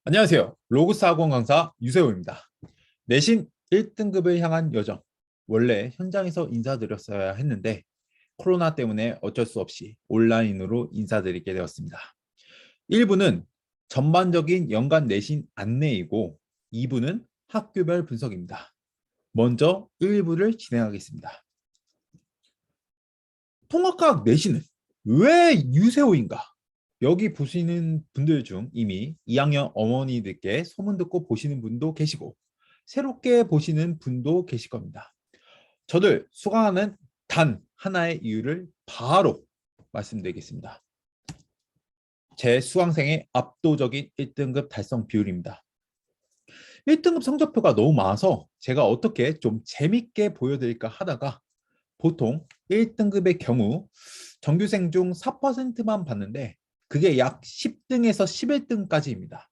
안녕하세요. 로고스 학원 강사 유세호입니다. 내신 1등급을 향한 여정. 원래 현장에서 인사드렸어야 했는데 코로나 때문에 어쩔 수 없이 온라인으로 인사드리게 되었습니다. 1부는 전반적인 연간 내신 안내이고 2부는 학교별 분석입니다. 먼저 1부를 진행하겠습니다. 통합과학 내신은 왜 유세호인가? 여기 보시는 분들 중 이미 2학년 어머니들께 소문 듣고 보시는 분도 계시고 새롭게 보시는 분도 계실 겁니다. 저를 수강하는 단 하나의 이유를 바로 말씀드리겠습니다. 제 수강생의 압도적인 1등급 달성 비율입니다. 1등급 성적표가 너무 많아서 제가 어떻게 좀 재밌게 보여드릴까 하다가 보통 1등급의 경우 정규생 중 4%만 받는데 그게 약 10등에서 11등까지입니다.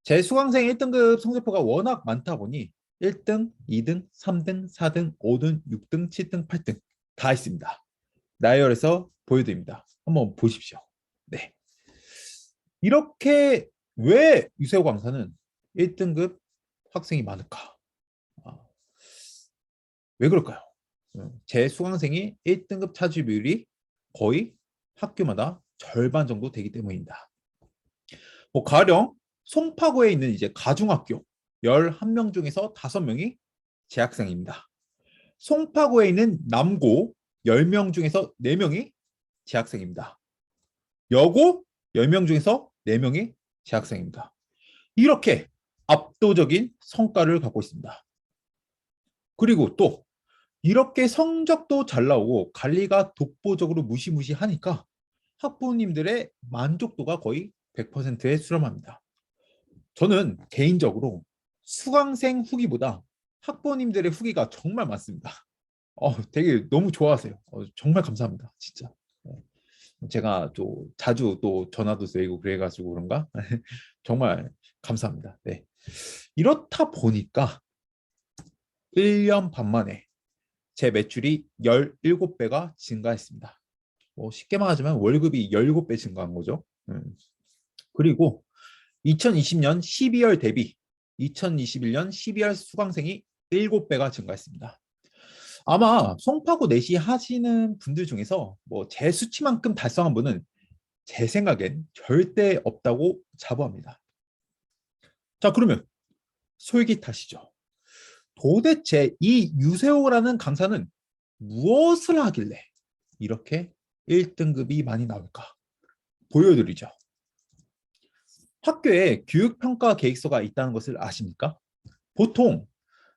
제 수강생 1등급 성적표가 워낙 많다 보니 1등, 2등, 3등, 4등, 5등, 6등, 7등, 8등 다 있습니다. 나열해서 보여드립니다. 한번 보십시오. 네. 이렇게 왜 유세호 강사는 1등급 학생이 많을까? 아, 왜 그럴까요? 제 수강생이 1등급 차지 비율이 거의 학교마다 절반 정도 되기 때문입니다. 가령 송파구에 있는 이제 가중학교 11명 중에서 5명이 재학생입니다. 송파구에 있는 남고 10명 중에서 4명이 재학생입니다. 여고 10명 중에서 4명이 재학생입니다. 이렇게 압도적인 성과를 갖고 있습니다. 그리고 또 이렇게 성적도 잘 나오고 관리가 독보적으로 무시무시하니까 학부모님들의 만족도가 거의 100%에 수렴합니다. 저는 개인적으로 수강생 후기보다 학부모님들의 후기가 정말 많습니다. 되게 너무 좋아하세요. 정말 감사합니다. 진짜. 제가 또 자주 또 전화도 드리고 그래가지고 그런가? 정말 감사합니다. 네. 이렇다 보니까 1년 반 만에 제 매출이 17배가 증가했습니다. 쉽게 말하자면 월급이 17배 증가한 거죠. 그리고 2020년 12월 대비 2021년 12월 수강생이 7배가 증가했습니다. 아마 송파구 내시 하시는 분들 중에서 제 수치만큼 달성한 분은 제 생각엔 절대 없다고 자부합니다. 자, 그러면 솔깃하시죠? 도대체 이 유세호라는 강사는 무엇을 하길래 이렇게 1등급이 많이 나올까? 보여드리죠. 학교에 교육평가 계획서가 있다는 것을 아십니까? 보통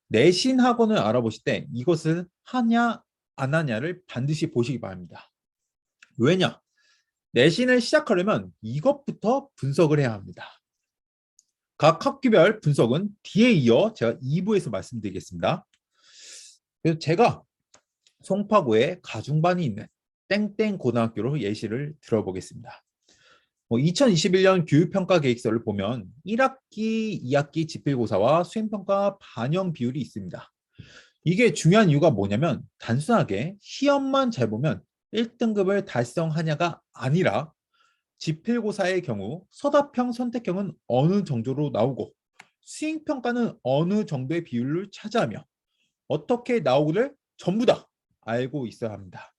내신 학원을 알아보실 때 이것을 하냐 안 하냐를 반드시 보시기 바랍니다. 왜냐? 내신을 시작하려면 이것부터 분석을 해야 합니다. 각 학교별 분석은 뒤에 이어 제가 2부에서 말씀드리겠습니다. 그래서 제가 송파구에 가중반이 있는 땡땡 고등학교로 예시를 들어보겠습니다. 2021년 교육평가 계획서를 보면 1학기, 2학기 지필고사와 수행평가 반영 비율이 있습니다. 이게 중요한 이유가 뭐냐면 단순하게 시험만 잘 보면 1등급을 달성하냐가 아니라 지필고사의 경우 서답형, 선택형은 어느 정도로 나오고 수행평가는 어느 정도의 비율을 차지하며 어떻게 나오기를 전부 다 알고 있어야 합니다.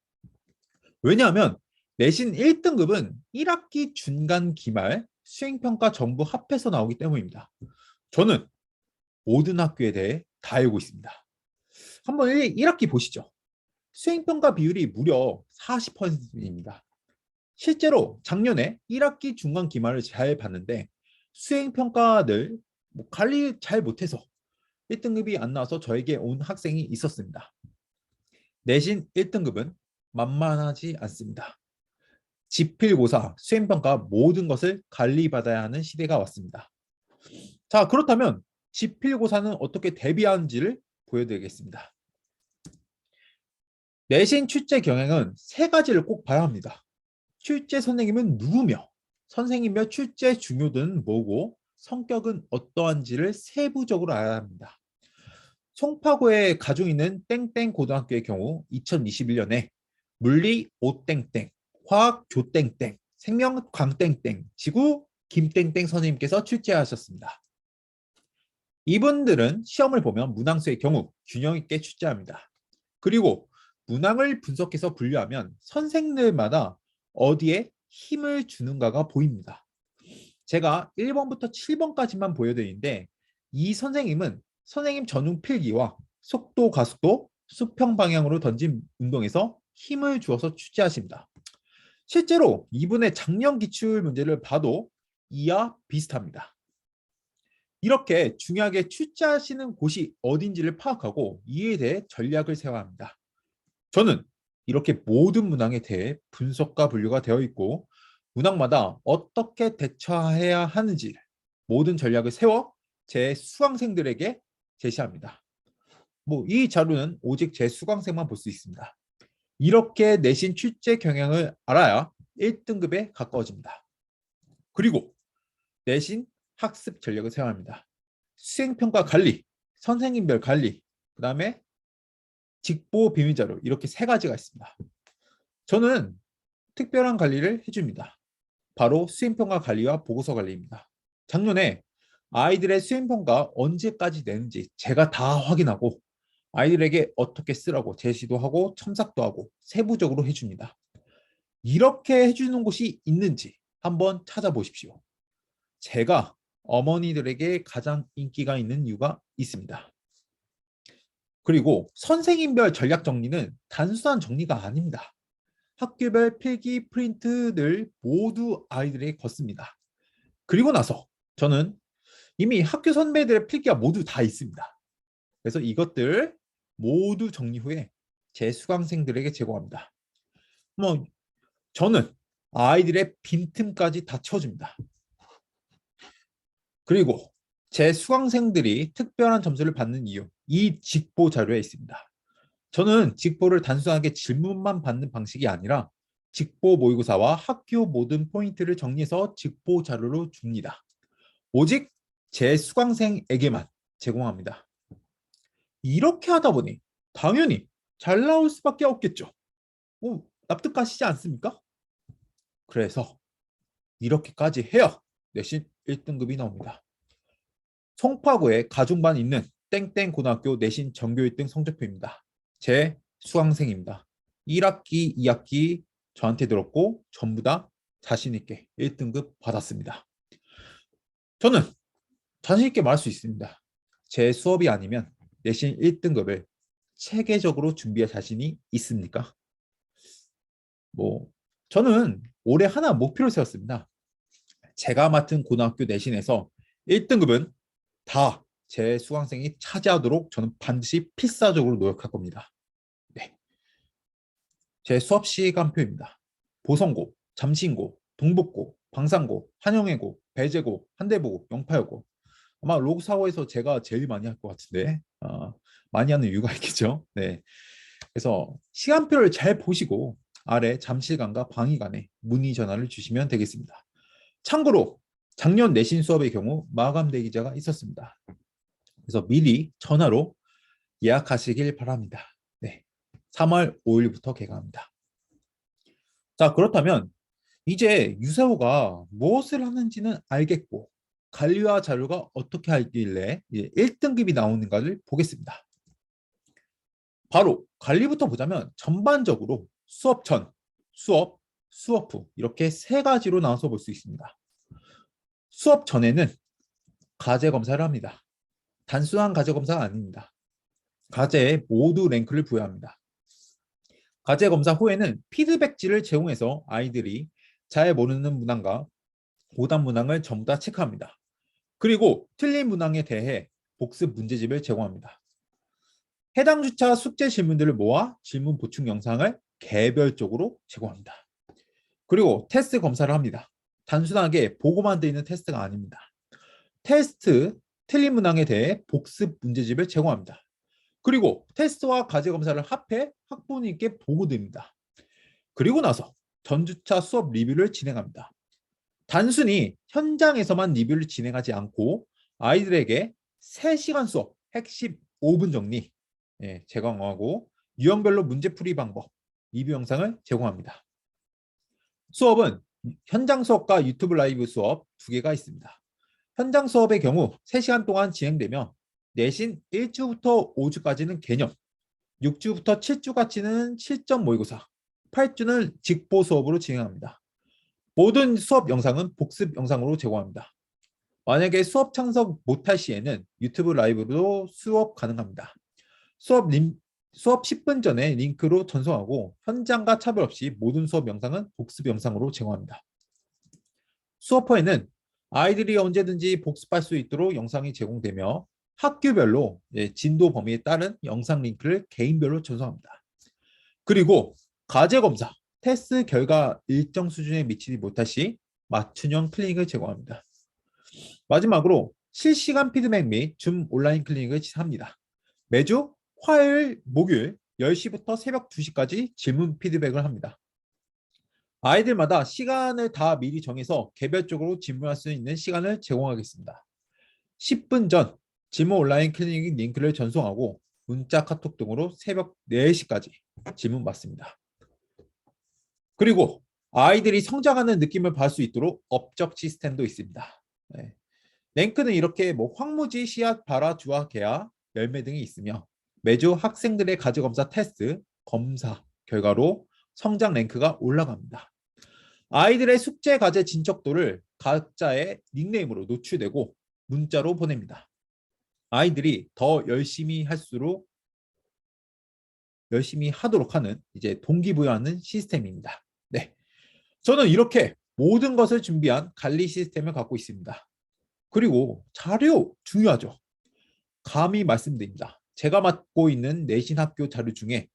왜냐하면 내신 1등급은 1학기 중간 기말 수행평가 전부 합해서 나오기 때문입니다. 저는 모든 학교에 대해 다 알고 있습니다. 한번 1학기 보시죠. 수행평가 비율이 무려 40%입니다. 실제로 작년에 1학기 중간 기말을 잘 봤는데 수행평가를 관리 잘 못해서 1등급이 안 나와서 저에게 온 학생이 있었습니다. 내신 1등급은 만만하지 않습니다. 지필고사, 수행평가 모든 것을 관리받아야 하는 시대가 왔습니다. 자, 그렇다면 지필고사는 어떻게 대비하는지를 보여드리겠습니다. 내신 출제 경향은 3가지를 꼭 봐야 합니다. 출제 선생님은 누구며, 선생님별 출제 중요도는 뭐고, 성격은 어떠한지를 세부적으로 알아야 합니다. 송파구에 가중 있는 땡땡 고등학교의 경우 2021년에 물리 5땡땡, 화학 조땡땡, 생명 광땡땡, 지구 김땡땡 선생님께서 출제하셨습니다. 이분들은 시험을 보면 문항수의 경우 균형 있게 출제합니다. 그리고 문항을 분석해서 분류하면 선생들마다 어디에 힘을 주는가가 보입니다. 제가 1번부터 7번까지만 보여드리는데 이 선생님은 선생님 전용 필기와 속도, 가속도, 수평 방향으로 던진 운동에서 힘을 주어서 출제하십니다. 실제로 이분의 작년 기출 문제를 봐도 이와 비슷합니다. 이렇게 중요하게 출제하시는 곳이 어딘지를 파악하고 이에 대해 전략을 세워야 합니다. 저는 이렇게 모든 문항에 대해 분석과 분류가 되어 있고 문항마다 어떻게 대처해야 하는지 모든 전략을 세워 제 수강생들에게 제시합니다. 이 자료는 오직 제 수강생만 볼 수 있습니다. 이렇게 내신 출제 경향을 알아야 1등급에 가까워집니다. 그리고 내신 학습 전략을 세워야 합니다. 수행평가 관리, 선생님별 관리, 그 다음에 직보 비밀자료 이렇게 세 가지가 있습니다. 저는 특별한 관리를 해줍니다. 바로 수행평가 관리와 보고서 관리입니다. 작년에 아이들의 수행평가 언제까지 내는지 제가 다 확인하고 아이들에게 어떻게 쓰라고 제시도 하고 첨삭도 하고 세부적으로 해줍니다. 이렇게 해주는 곳이 있는지 한번 찾아보십시오. 제가 어머니들에게 가장 인기가 있는 이유가 있습니다. 그리고 선생님별 전략 정리는 단순한 정리가 아닙니다. 학교별 필기 프린트들 모두 아이들에게 걷습니다. 그리고 나서 저는 이미 학교 선배들의 필기가 모두 다 있습니다. 그래서 이것들 모두 정리 후에 제 수강생들에게 제공합니다. 저는 아이들의 빈틈까지 다 채워줍니다. 그리고 제 수강생들이 특별한 점수를 받는 이유, 이 직보 자료에 있습니다. 저는 직보를 단순하게 질문만 받는 방식이 아니라 직보 모의고사와 학교 모든 포인트를 정리해서 직보 자료로 줍니다. 오직 제 수강생에게만 제공합니다. 이렇게 하다 보니 당연히 잘 나올 수밖에 없겠죠. 납득하시지 않습니까? 그래서 이렇게까지 해야 내신 1등급이 나옵니다. 송파구에 가중반 있는 땡땡 고등학교 내신 전교 1등 성적표입니다. 제 수강생입니다. 1학기, 2학기 저한테 들었고 전부 다 자신 있게 1등급 받았습니다. 저는 자신 있게 말할 수 있습니다. 제 수업이 아니면 내신 1등급을 체계적으로 준비할 자신이 있습니까? 저는 올해 하나 목표를 세웠습니다. 제가 맡은 고등학교 내신에서 1등급은 다 제 수강생이 차지하도록 저는 반드시 필사적으로 노력할 겁니다. 네. 제 수업 시간표입니다. 보성고, 잠신고, 동북고, 방산고, 한영예고, 배재고, 한대보고, 영파여고. 아마 로그사고에서 제가 제일 많이 할 것 같은데 많이 하는 이유가 있겠죠. 네. 그래서 시간표를 잘 보시고 아래 잠실관과 방위관에 문의 전화를 주시면 되겠습니다. 참고로 작년 내신 수업의 경우 마감 대기자가 있었습니다. 그래서 미리 전화로 예약하시길 바랍니다. 네. 3월 5일부터 개강합니다. 자, 그렇다면 이제 유세호가 무엇을 하는지는 알겠고 관리와 자료가 어떻게 하길래 1등급이 나오는가를 보겠습니다. 바로 관리부터 보자면 전반적으로 수업 전, 수업, 수업 후 이렇게 세 가지로 나눠서 볼 수 있습니다. 수업 전에는 과제 검사를 합니다. 단순한 과제 검사가 아닙니다. 과제에 모두 랭크를 부여합니다. 과제 검사 후에는 피드백지를 제공해서 아이들이 잘 모르는 문항과 오답 문항을 전부 다 체크합니다. 그리고 틀린 문항에 대해 복습 문제집을 제공합니다. 해당 주차 숙제 질문들을 모아 질문 보충 영상을 개별적으로 제공합니다. 그리고 테스트 검사를 합니다. 단순하게 보고만 되어 있는 테스트가 아닙니다. 테스트, 틀린 문항에 대해 복습 문제집을 제공합니다. 그리고 테스트와 과제 검사를 합해 학부모님께 보고드립니다. 그리고 나서 전주차 수업 리뷰를 진행합니다. 단순히 현장에서만 리뷰를 진행하지 않고 아이들에게 3시간 수업 핵심 5분 정리 제공하고 유형별로 문제풀이 방법, 리뷰 영상을 제공합니다. 수업은 현장 수업과 유튜브 라이브 수업 두 개가 있습니다. 현장 수업의 경우 3시간 동안 진행되며 내신 1주부터 5주까지는 개념, 6주부터 7주까지는 실전 모의고사, 8주는 직보 수업으로 진행합니다. 모든 수업 영상은 복습 영상으로 제공합니다. 만약에 수업 참석 못할 시에는 유튜브 라이브로 수업 가능합니다. 수업 10분 전에 링크로 전송하고 현장과 차별 없이 모든 수업 영상은 복습 영상으로 제공합니다. 수업허에는 아이들이 언제든지 복습할 수 있도록 영상이 제공되며 학교별로 진도 범위에 따른 영상 링크를 개인별로 전송합니다. 그리고 과제검사, 테스트 결과 일정 수준에 미치지 못할 시 맞춤형 클리닉을 제공합니다. 마지막으로 실시간 피드백 및 줌 온라인 클리닉을 합니다. 매주 화요일, 목요일 10시부터 새벽 2시까지 질문 피드백을 합니다. 아이들마다 시간을 다 미리 정해서 개별적으로 질문할 수 있는 시간을 제공하겠습니다. 10분 전 질문 온라인 클리닉 링크를 전송하고 문자, 카톡 등으로 새벽 4시까지 질문 받습니다. 그리고 아이들이 성장하는 느낌을 받을 수 있도록 업적 시스템도 있습니다. 네. 랭크는 이렇게 황무지, 씨앗, 발화, 주화, 개화, 열매 등이 있으며 매주 학생들의 가지검사 테스트, 검사 결과로 성장 랭크가 올라갑니다. 아이들의 숙제 과제 진척도를 각자의 닉네임으로 노출되고 문자로 보냅니다. 아이들이 더 열심히 할수록 열심히 하도록 하는 동기부여하는 시스템입니다. 네, 저는 이렇게 모든 것을 준비한 관리 시스템을 갖고 있습니다. 그리고 자료 중요하죠. 감히 말씀드립니다. 제가 맡고 있는 내신 학교 자료 중에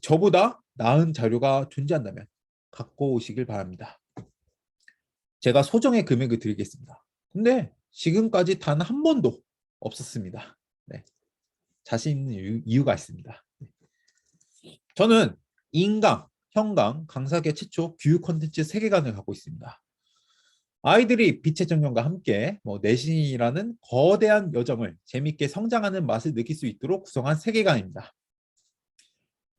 저보다 나은 자료가 존재한다면 갖고 오시길 바랍니다. 제가 소정의 금액을 드리겠습니다. 근데 지금까지 단 한 번도 없었습니다. 네. 자신 있는 이유가 있습니다. 저는 인강, 형강, 강사계 최초 교육 콘텐츠 세계관을 갖고 있습니다. 아이들이 빛의 정령과 함께 내신이라는 거대한 여정을 재밌게 성장하는 맛을 느낄 수 있도록 구성한 세계관입니다.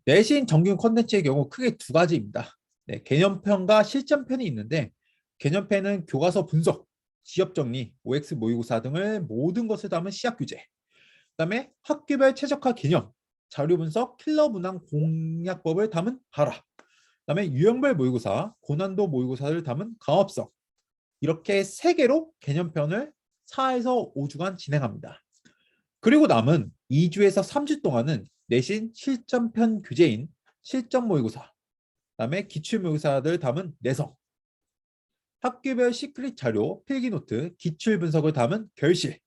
내신 정규 콘텐츠의 경우 크게 두 가지입니다. 네, 개념편과 실전편이 있는데 개념편은 교과서 분석, 지엽 정리, OX 모의고사 등을 모든 것을 담은 시약 교재, 그다음에 학교별 최적화 개념, 자료 분석, 킬러 문항 공략법을 담은 발화, 그다음에 유형별 모의고사, 고난도 모의고사를 담은 강업성, 이렇게 3개로 개념편을 4에서 5주간 진행합니다. 그리고 남은 2주에서 3주 동안은 내신 실전편 교재인 실전 모의고사, 그다음에 기출 모의고사를 담은 내성, 학교별 시크릿 자료, 필기노트, 기출 분석을 담은 결실,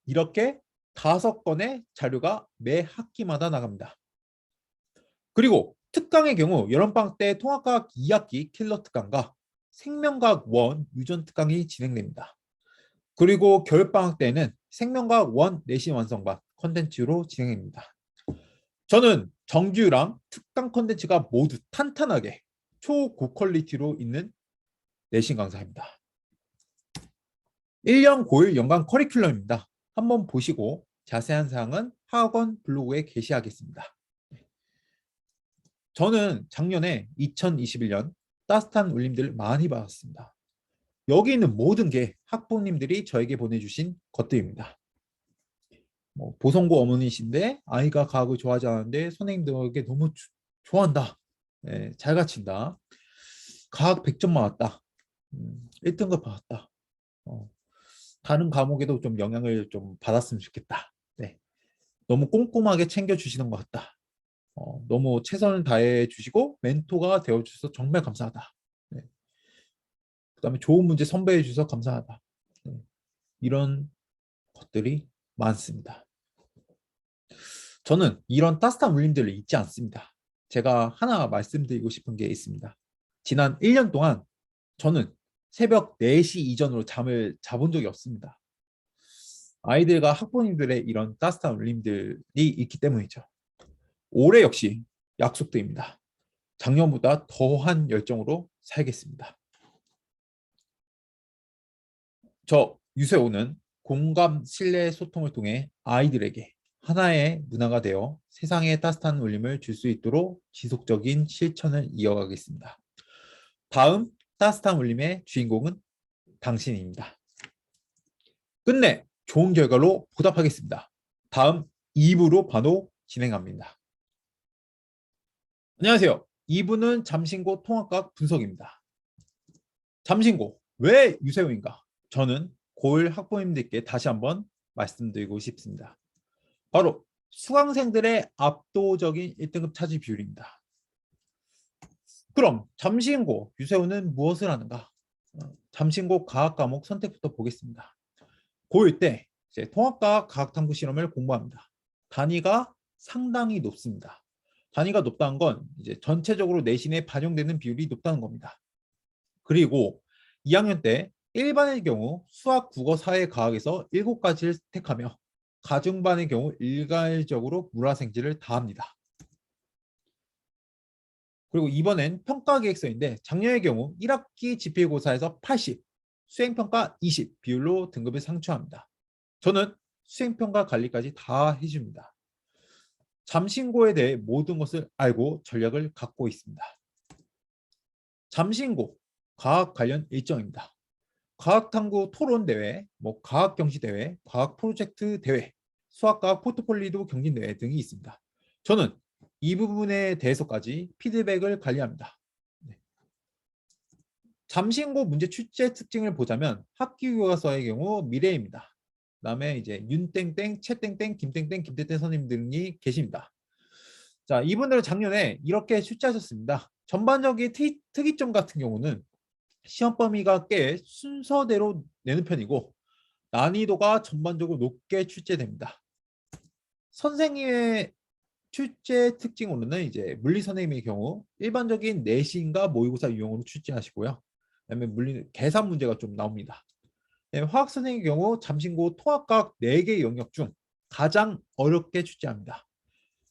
이렇게 5건의 자료가 매 학기마다 나갑니다. 그리고 특강의 경우 여름방학 때 통합과학 2학기 킬러 특강과 생명과학 1 유전 특강이 진행됩니다. 그리고 겨울방학 때는 생명과학 1 내신 완성반 컨텐츠로 진행됩니다. 저는 정규랑 특강 컨텐츠가 모두 탄탄하게 초고퀄리티로 있는 내신 강사입니다. 1년 고일 연간 커리큘럼입니다. 한번 보시고 자세한 사항은 학원 블로그에 게시하겠습니다. 저는 작년에 2021년 따뜻한 울림들을 많이 받았습니다. 여기 있는 모든 게 학부모님들이 저에게 보내주신 것들입니다. 보성고 어머니신데 아이가 과학을 좋아하지 않는데 선생님들에게 너무 좋아한다. 네, 잘 가르친다. 과학 100점 맞았다. 1등급 받았다. 다른 과목에도 좀 영향을 좀 받았으면 좋겠다. 네. 너무 꼼꼼하게 챙겨주시는 것 같다. 너무 최선을 다해 주시고 멘토가 되어 주셔서 정말 감사하다. 네. 그다음에 좋은 문제 선배해 주셔서 감사하다. 네. 이런 것들이 많습니다. 저는 이런 따뜻한 울림들을 잊지 않습니다. 제가 하나 말씀드리고 싶은 게 있습니다. 지난 1년 동안 저는 새벽 4시 이전으로 잠을 자본 적이 없습니다. 아이들과 학부모님들의 이런 따뜻한 울림들이 있기 때문이죠. 올해 역시 약속드립니다. 작년보다 더한 열정으로 살겠습니다. 저 유세호는 공감, 신뢰, 소통을 통해 아이들에게 하나의 문화가 되어 세상에 따뜻한 울림을 줄 수 있도록 지속적인 실천을 이어가겠습니다. 다음 따뜻한 울림의 주인공은 당신입니다. 끝내 좋은 결과로 보답하겠습니다. 다음 2부로 바로 진행합니다. 안녕하세요. 2부는 잠신고 통합각 분석입니다. 잠신고, 왜 유세호인가? 저는 고1 학부모님들께 다시 한번 말씀드리고 싶습니다. 바로 수강생들의 압도적인 1등급 차지 비율입니다. 그럼 잠신고 유세호는 무엇을 하는가? 잠신고 과학 과목 선택부터 보겠습니다. 고1 때 이제 통합과학 과학탐구 실험을 공부합니다. 단위가 상당히 높습니다. 단위가 높다는 건 이제 전체적으로 내신에 반영되는 비율이 높다는 겁니다. 그리고 2학년 때 1반의 경우 수학, 국어, 사회, 과학에서 7가지를 택하며 가중반의 경우 일괄적으로 물화생지를 다합니다. 그리고 이번엔 평가계획서인데 작년의 경우 1학기 지필고사에서 80, 수행평가 20 비율로 등급을 상충합니다. 저는 수행평가 관리까지 다 해줍니다. 잠신고에 대해 모든 것을 알고 전략을 갖고 있습니다. 잠신고, 과학 관련 일정입니다. 과학탐구 토론대회, 과학경시대회, 과학 프로젝트 대회, 수학과학 포트폴리오 경진대회 등이 있습니다. 저는 이 부분에 대해서까지 피드백을 관리합니다. 잠신고 문제 출제 특징을 보자면 학기교과서의 경우 미래입니다. 그다음에 이제 윤땡땡, 채땡땡, 김땡땡, 김땡땡 선생님들이 계십니다. 자, 이분들은 작년에 이렇게 출제하셨습니다. 전반적인 특이점 같은 경우는 시험 범위가 꽤 순서대로 내는 편이고 난이도가 전반적으로 높게 출제됩니다. 선생님의 출제 특징으로는 이제 물리 선생님의 경우 일반적인 내신과 모의고사 유형으로 출제하시고요. 그다음에 물리 계산 문제가 좀 나옵니다. 화학 선생님의 경우 잠신고 통합과학 4개 영역 중 가장 어렵게 출제합니다.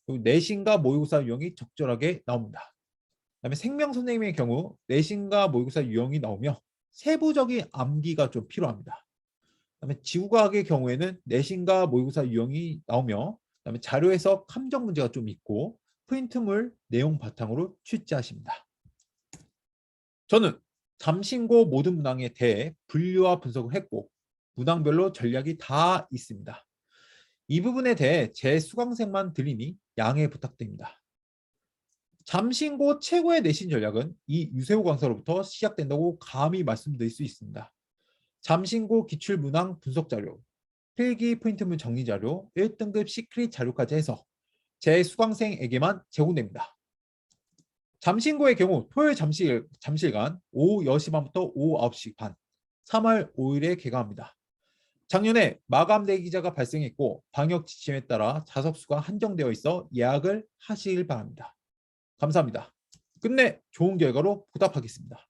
그리고 내신과 모의고사 유형이 적절하게 나옵니다. 그다음에 생명 선생님의 경우 내신과 모의고사 유형이 나오며 세부적인 암기가 좀 필요합니다. 그다음에 지구과학의 경우에는 내신과 모의고사 유형이 나오며 그다음에 자료 해석 함정 문제가 좀 있고 프린트물 내용 바탕으로 출제하십니다. 저는 잠신고 모든 문항에 대해 분류와 분석을 했고 문항별로 전략이 다 있습니다. 이 부분에 대해 제 수강생만 들리니 양해 부탁드립니다. 잠신고 최고의 내신 전략은 이 유세호 강사로부터 시작된다고 감히 말씀드릴 수 있습니다. 잠신고 기출문항 분석자료, 필기 프린트물 정리자료, 1등급 시크릿 자료까지 해서 제 수강생에게만 제공됩니다. 잠신고의 경우 토요일 잠실간 오후 10시 반부터 오후 9시 반, 3월 5일에 개강합니다. 작년에 마감 대기자가 발생했고 방역 지침에 따라 좌석수가 한정되어 있어 예약을 하시길 바랍니다. 감사합니다. 끝내 좋은 결과로 보답하겠습니다.